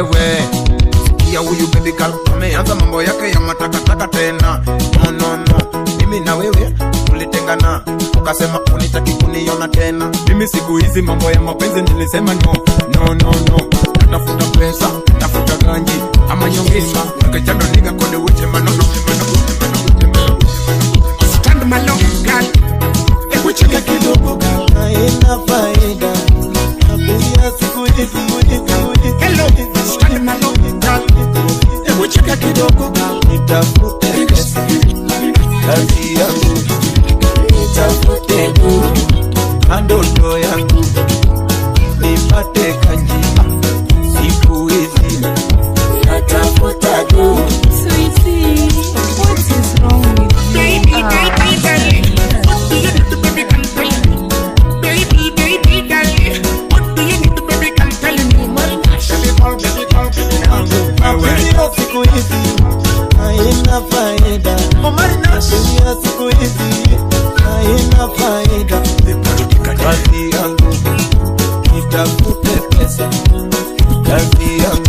wewe. Ya huyu baby girl ameanza mambo yake ya matakataka tena. No, mimi na wewe tulitengana, ukasema unitaki kuniona tena. Mimi siku hizi mambo ya mapenzi nilisema no. Natafuta pesa, natafuta ganji ama nyongeza, ukijana niga kode uche manono. Stand malone girl, hebu cheka kidogo girl, haina faida. Napigia siku hizi hello, stand malone girl, hebu cheka kidogo girl, nitafute pesa kazi yangu, nitafute ndoto yangu, nipate kanji siku hizi natafuta du. Sweetie, what is wrong with you? Baby, darling, what do you need to baby can tell me? Baby, darling, what do you need to baby can tell me? Baby call. Mapenzi siku hizi haina faida. Mapenzi siku hizi haina faida. Kazi yangu nitafute pesa, kazi yangu